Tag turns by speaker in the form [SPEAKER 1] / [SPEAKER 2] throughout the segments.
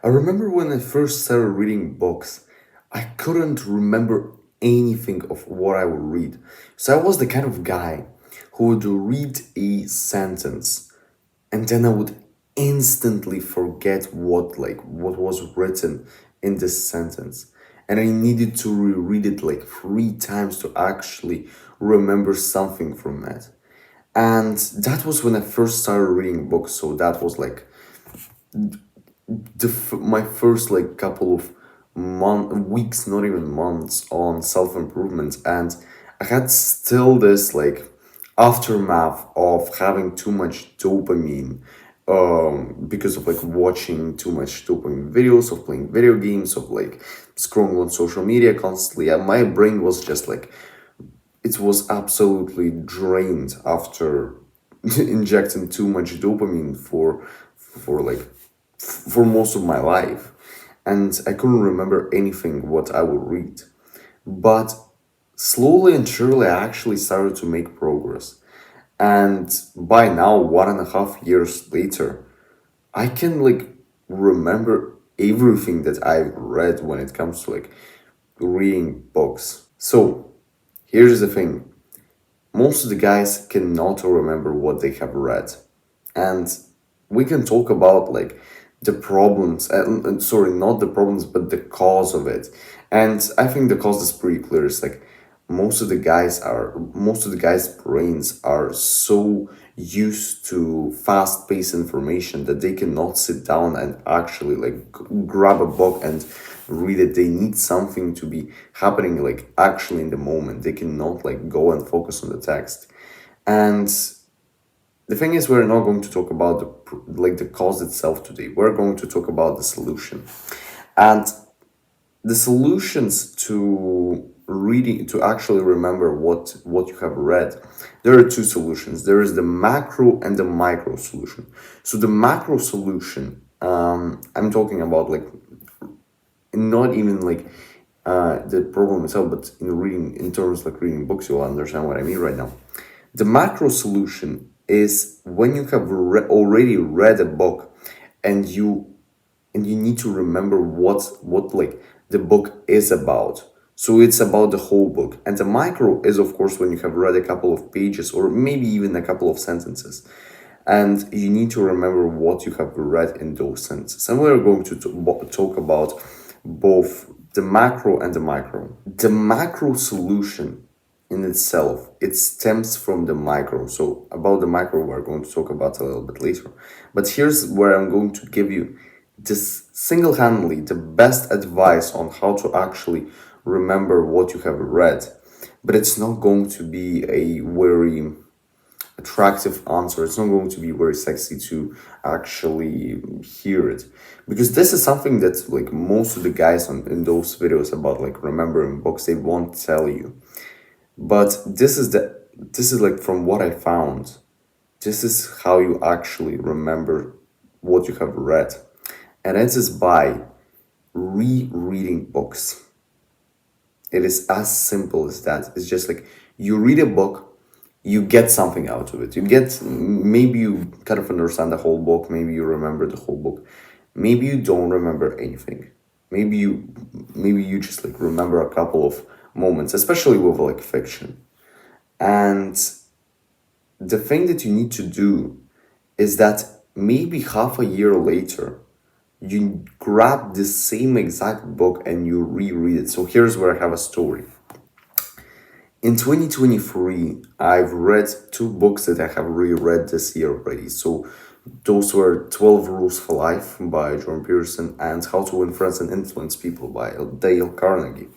[SPEAKER 1] I remember when I first started reading books, I couldn't remember anything of what I would read. So I was the kind of guy who would read a sentence and then I would instantly forget what was written in this sentence. And I needed to reread it like 3 times to actually remember something from it. And that was when I first started reading books. So that was like my first like couple of weeks, not even months, on self improvement, and I had still this like aftermath of having too much dopamine, because of like watching too much dopamine videos, of playing video games, of like scrolling on social media constantly, and my brain was just like it was absolutely drained after injecting too much dopamine for like for most of my life, and I couldn't remember anything what I would read. But slowly and surely I actually started to make progress, and by now 1.5 years later I can like remember everything that I've read when it comes to like reading books. So here's the thing: most of the guys cannot remember what they have read, and we can talk about like the problems, and sorry, not the problems but the cause of it. And I think the cause is pretty clear. It's like most of the guys brains are so used to fast paced information that they cannot sit down and actually like grab a book and read it. They need something to be happening like actually in the moment. They cannot like go and focus on the text. And the thing is, we're not going to talk about the cause itself today. We're going to talk about the solution. And the solutions to reading, to actually remember what you have read, there are two solutions. There is the macro and the micro solution. So the macro solution, I'm talking about like not even like the problem itself, but in terms like reading books, you'll understand what I mean right now. The macro solution is when you have already read a book, and you need to remember what like the book is about. So it's about the whole book. And the micro is of course when you have read a couple of pages or maybe even a couple of sentences, and you need to remember what you have read in those sentences. And we're going to talk about both the macro and the micro. The macro solution in itself, it stems from the micro. So about the micro we're going to talk about a little bit later, but here's where I'm going to give you this single-handedly the best advice on how to actually remember what you have read. But it's not going to be a very attractive answer. It's not going to be very sexy to actually hear it, because this is something that like most of the guys in those videos about like remembering books, they won't tell you. But this is like from what I found, this is how you actually remember what you have read. And it is by rereading books. It is as simple as that. It's just like you read a book, you get something out of it. You get, maybe you kind of understand the whole book, maybe you remember the whole book, maybe you don't remember anything. Maybe you maybe you just like remember a couple of moments, especially with like fiction. And the thing that you need to do is that maybe half a year later, you grab the same exact book and you reread it. So here's where I have a story. In 2023, I've read two books that I have reread this year already. So those were 12 Rules for Life by Jordan Peterson and How to Win Friends and Influence People by Dale Carnegie.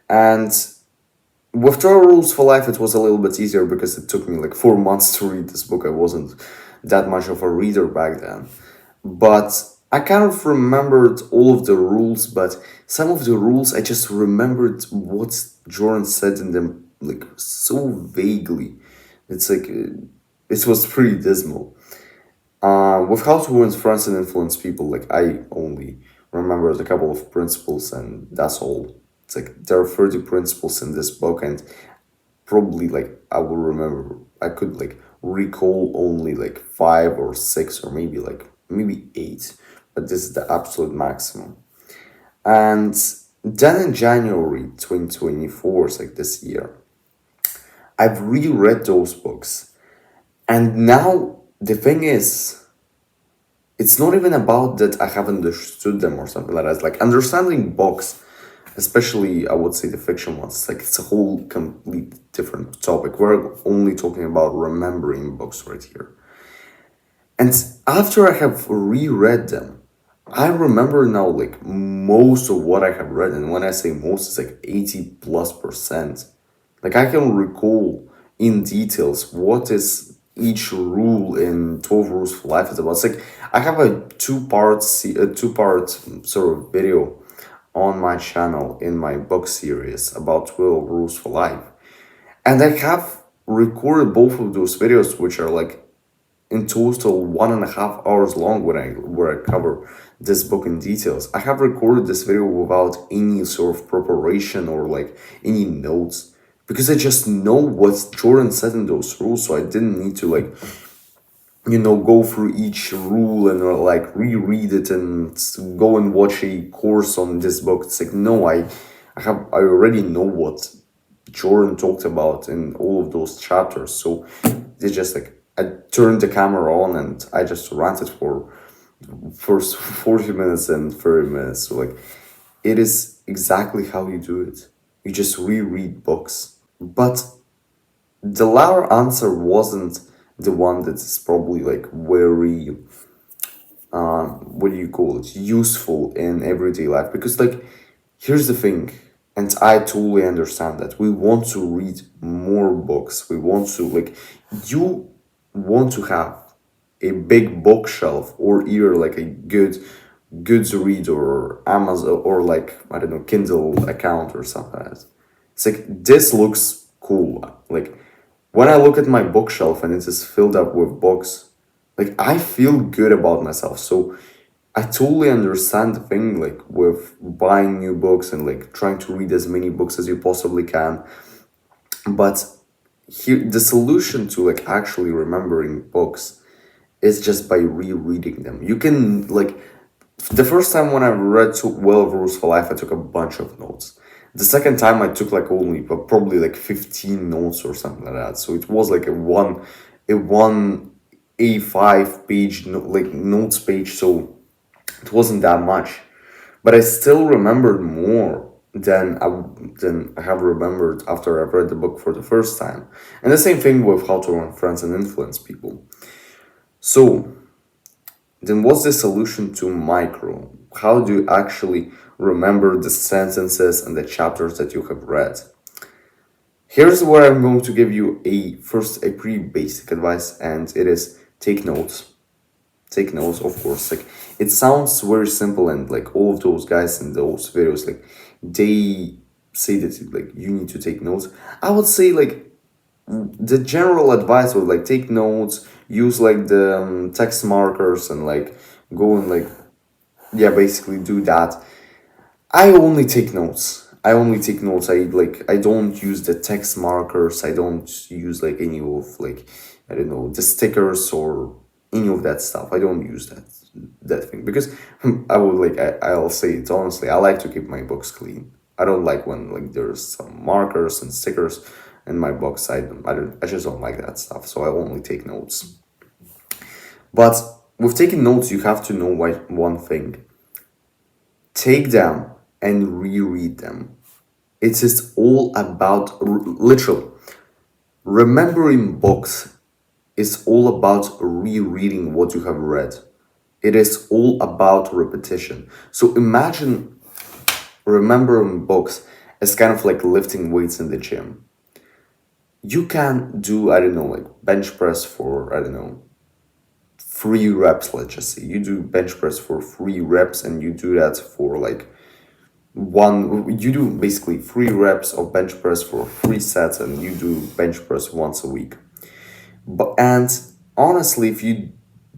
[SPEAKER 1] And with 12 Rules for Life, it was a little bit easier because it took me like 4 months to read this book. I wasn't that much of a reader back then. But I kind of remembered all of the rules, but some of the rules I just remembered what Jordan said in them like so vaguely. It's like it was pretty dismal. With How to Win Friends and Influence People, like I only remembered a couple of principles and that's all. It's like there are 30 principles in this book, and probably like I will remember, I could like recall only like five or six or maybe maybe eight. but this is the absolute maximum. And then in January 2024, it's like this year, I've reread those books. And now the thing is, it's not even about that I have understood them or something like that. It's like understanding books, especially I would say the fiction ones, it's like it's a whole complete different topic. We're only talking about remembering books right here. And after I have reread them, I remember now like most of what I have read. And when I say most, it's like 80 plus percent. Like I can recall in details what is each rule in 12 Rules for Life is about. It's like I have a two part sort of video on my channel in my book series about 12 Rules for Life. And I have recorded both of those videos, which are like in total 1.5 hours long when I where I cover this book in details. I have recorded this video without any sort of preparation or like any notes because I just know what Jordan said in those rules, so I didn't need to like go through each rule and like reread it and go and watch a course on this book. It's like no, I already know what Jordan talked about in all of those chapters. So it's just like I turned the camera on and I just ranted for first 40 minutes and 30 minutes. So like it is exactly how you do it. You just reread books. But the latter answer wasn't the one that is probably like very what do you call it, useful in everyday life, because like here's the thing, and I totally understand that we want to read more books. We want to like you want to have a big bookshelf or either like a good Goodreads or Amazon or like I don't know Kindle account or something like that. It's like this looks cool. Like when I look at my bookshelf and it is filled up with books, like I feel good about myself. So I totally understand the thing like with buying new books and like trying to read as many books as you possibly can. But here the solution to like actually remembering books is just by rereading them. You can like the first time when I read 12 Rules for Life, I took a bunch of notes. The second time I took like only but probably like 15 notes or something like that. So it was like a one A5 page like notes page, so it wasn't that much. But I still remembered more than I have remembered after I've read the book for the first time. And the same thing with How to Run Friends and Influence People. So then what's the solution to micro? How do you actually remember the sentences and the chapters that you have read? Here's where I'm going to give you a pretty basic advice, and it is take notes. Take notes, of course. Like it sounds very simple, and like all of those guys in those videos, like they say that like you need to take notes. I would say like the general advice would like take notes, use like the text markers, and like go and like yeah, basically do that. I only take notes. I only take notes. I don't use the text markers. I don't use like any of like I don't know the stickers or any of that stuff. I don't use that thing because I would like I'll say it honestly. I like to keep my books clean. I don't like when like there's some markers and stickers in my books. I just don't like that stuff. So I only take notes. But with taking notes, you have to know one thing: take them and reread them. It is all about literally remembering books is all about rereading what you have read. It is all about repetition. So imagine remembering books as kind of like lifting weights in the gym. You can do, I don't know, like bench press for, I don't know, 3 reps, let's just say. You do bench press for 3 reps and you do that for like you do basically 3 reps of bench press for 3 sets and you do bench press once a week. And honestly, if you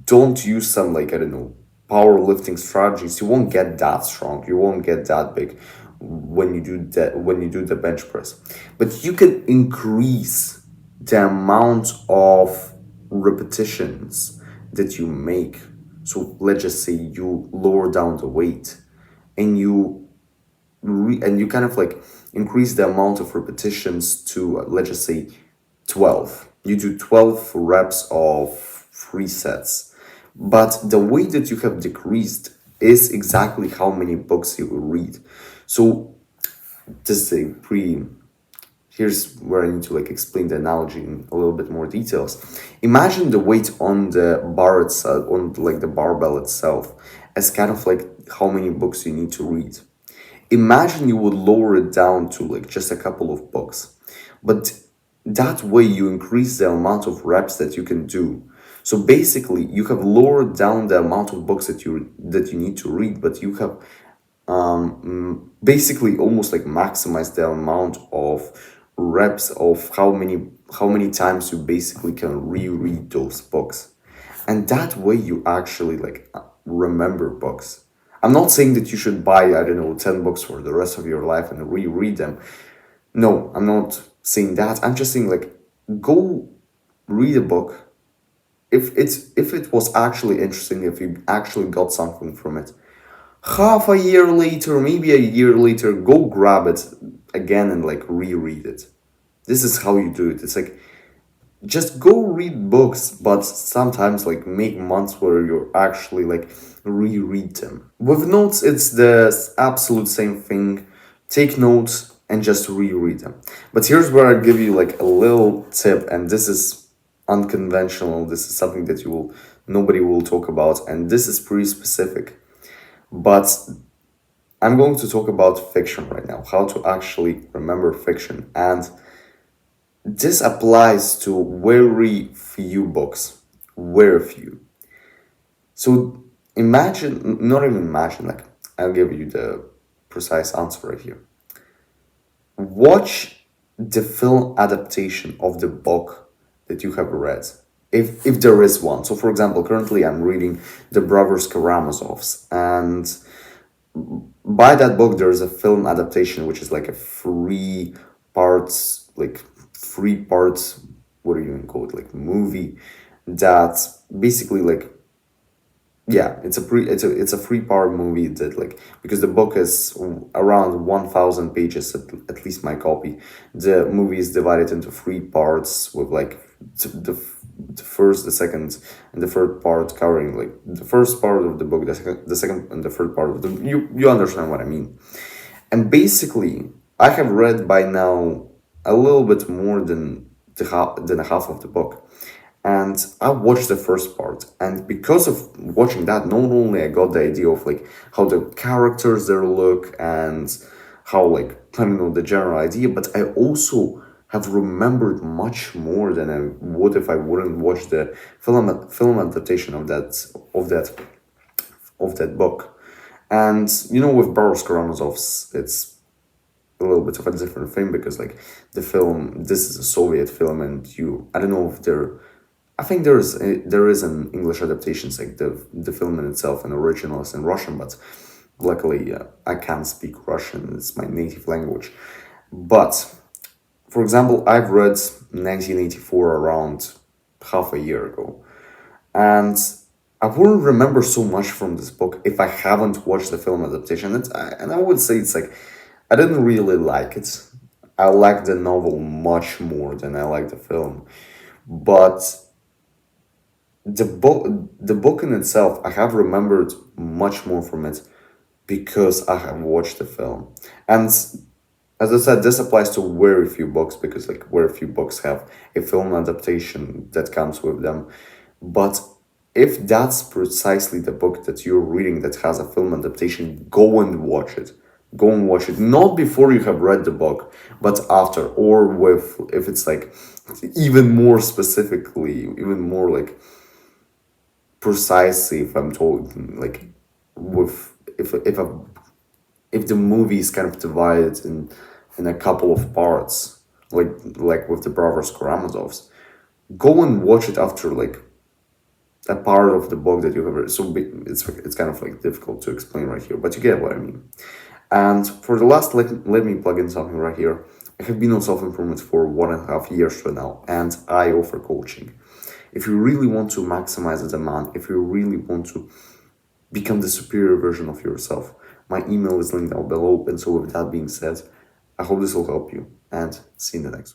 [SPEAKER 1] don't use some like I don't know powerlifting strategies, you won't get that strong. You won't get that big when you do the bench press. But you can increase the amount of repetitions that you make. So let's just say you lower down the weight, and you kind of like increase the amount of repetitions to, let's just say, 12. You do 12 reps of 3 sets, but the way that you have decreased is exactly how many books you will read. So this is a pretty, here's where I need to like explain the analogy in a little bit more details. Imagine the weight on the bar itself, on like the barbell itself, as kind of like how many books you need to read. Imagine you would lower it down to like just a couple of books, but that way you increase the amount of reps that you can do. So basically you have lowered down the amount of books that you need to read, but you have basically almost like maximize the amount of reps of how many times you basically can reread those books. And that way you actually like remember books. I'm not saying that you should buy, I don't know, 10 books for the rest of your life and reread them. No, I'm not saying that. I'm just saying like go read a book. If it was actually interesting, if you actually got something from it, half a year later, maybe a year later, go grab it again and like reread it. This is how you do it. It's like just go read books, but sometimes like make months where you actually like reread them. With notes, it's the absolute same thing. Take notes and just reread them. But here's where I give you like a little tip, and this is unconventional. This is something that nobody will talk about, and this is pretty specific. But I'm going to talk about fiction right now, how to actually remember fiction. And this applies to very few books, very few. So imagine, not even imagine, like I'll give you the precise answer right here. Watch the film adaptation of the book that you have read, if there is one. So for example, currently I'm reading The Brothers Karamazovs, and by that book there's a film adaptation which is like a three parts, what do you even call it, like movie, that basically like, yeah, it's a 3-part movie that like, because the book is around 1,000 pages, at least my copy. The movie is divided into 3 parts with like the first, the second, and the third part covering like the first part of the book, the second and the third part of the, you understand what I mean. And basically I have read by now a little bit more than a half of the book. And I watched the first part, and because of watching that, not only I got the idea of like how the characters there look and how like, I don't know, the general idea, but I also have remembered much more than I would if I wouldn't watch the film adaptation of that book. And with Boris Karamazov's, it's a little bit of a different thing, because like the film, this is a Soviet film, and I don't know if I think there is an English adaptation, like the film in itself, an original is in Russian, but luckily I can't speak Russian, it's my native language. But for example, I've read 1984 around half a year ago, and I wouldn't remember so much from this book if I haven't watched the film adaptation. And I would say it's like, I didn't really like it. I like the novel much more than I like the film. But the book in itself, I have remembered much more from it because I have watched the film. And as I said, this applies to very few books, because like very few books have a film adaptation that comes with them. But if that's precisely the book that you're reading that has a film adaptation, go and watch it. Go and watch it. Not before you have read the book, but after, or with, if it's like even more specifically, even more like precisely, if I'm told, like, with, if the movie is kind of divided in a couple of parts, like with the Brothers Karamazovs, go and watch it after like a part of the book that you have read. So it's kind of like difficult to explain right here, but you get what I mean. And for the last, let me plug in something right here. I have been on self-improvement for 1.5 years right now, and I offer coaching. If you really want to maximize the demand, if you really want to become the superior version of yourself, my email is linked down below. And so with that being said, I hope this will help you, and see you in the next one.